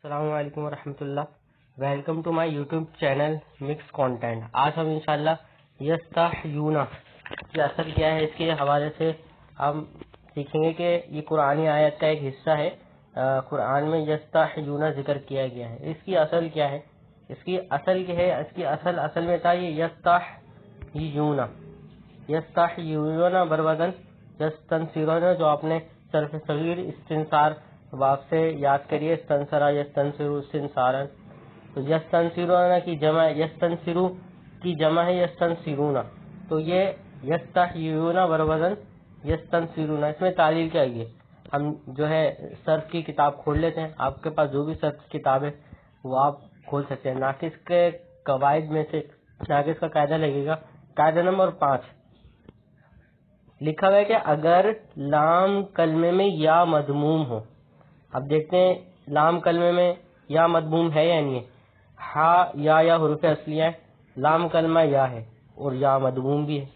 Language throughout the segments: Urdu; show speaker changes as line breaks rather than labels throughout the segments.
السلام علیکم ورحمۃ اللہ. Welcome to my YouTube channel mix content. آج ہم انشاءاللہ یستحیون کی اصل کیا ہے اس کے حوالے سے ہم سیکھیں گے کہ یہ قرآنی آیت کا ایک حصہ ہے. قرآن میں یستحیون ذکر کیا گیا ہے. اس کی اصل کیا ہے؟ اس کی اصل کیا ہے؟ اس کی اصل میں تھا یہ یستحیون بروزن یستنصرون، جو آپ نے صرف صغیر استنصار باب سے یاد کریے. استنصرا یستنصرو استنصارا. تو یستنصرون کی جمع، یستنصرو کی جمع ہے یستنصرون. تو یہ یستحیون بروزن یستنصرون، اس میں تعلیل کیا ہے؟ ہم جو ہے صرف کی کتاب کھول لیتے ہیں. آپ کے پاس جو بھی صرف کی کتاب ہے وہ آپ کھول سکتے ہیں. ناقص کے قواعد میں سے ناقص کا قاعدہ لگے گا، قاعدہ نمبر 5 لکھا ہوا ہے کہ اگر لام کلمے میں یا مضموم ہو. اب دیکھتے ہیں لام کلمے میں یا مضموم ہے یا نہیں ہے. ہا یا حروف اصلیہ ہے، لام کلمہ یا ہے اور یا مضموم بھی ہے.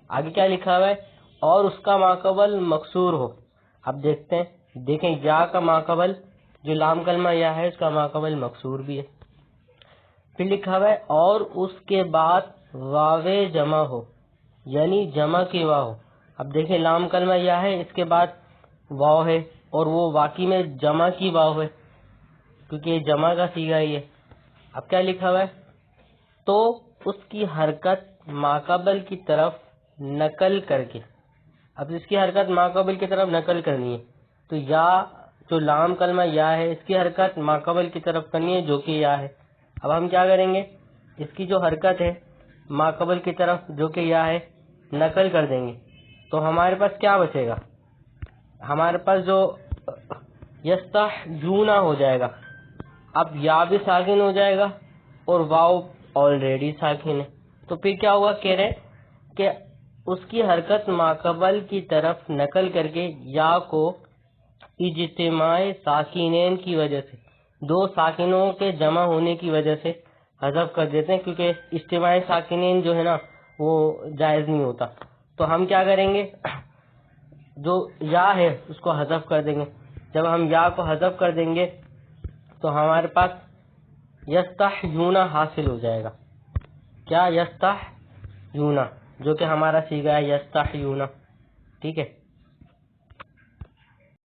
آگے کیا لکھا ہوا ہے؟ اور اس کا ماقبل مکسور ہو. اب دیکھیں یا کا ماقبل جو لام کلمہ یا ہے اس کا ماقبل مکسور بھی ہے. پھر لکھا ہوا ہے اور اس کے بعد واو جمع ہو، یعنی جمع کی واو ہو. اب دیکھیں لام کلمہ یا ہے، اس کے بعد واو ہے اور وہ واقعی میں جمع کی واو ہے کیونکہ یہ جمع کا صیغہ ہی ہے. اب کیا لکھا ہوا ہے؟ تو اس کی حرکت ماقبل کی طرف نقل کر کے. اب اس کی حرکت ماقبل کی طرف نقل کرنی ہے تو یا جو لام کلمہ یا ہے اس کی حرکت ماقبل کی طرف کرنی ہے جو کہ یا ہے. اب ہم کیا کریں گے؟ اس کی جو حرکت ہے ماقبل کی طرف جو کہ یا ہے نقل کر دیں گے تو ہمارے پاس کیا بچے گا؟ ہمارے پاس جو یستحیون ہو جائے گا. اب یا بھی ساکن ہو جائے گا اور واو آلریڈی ساکن ہے. تو پھر کیا ہوا؟ کہہ رہے کہ اس کی حرکت ماقبل کی طرف نقل کر کے یا کو اجتماع ساکنین کی وجہ سے، دو ساکنوں کے جمع ہونے کی وجہ سے حذف کر دیتے ہیں، کیونکہ اجتماع ساکنین جو ہے نا وہ جائز نہیں ہوتا. تو ہم کیا کریں گے؟ جو یا ہے اس کو حذف کر دیں گے. جب ہم یا کو حذف کر دیں گے تو ہمارے پاس یستحیون حاصل ہو جائے گا. کیا؟ یستحیون، جو کہ ہمارا صیغہ ہے یستحیون. ٹھیک ہے.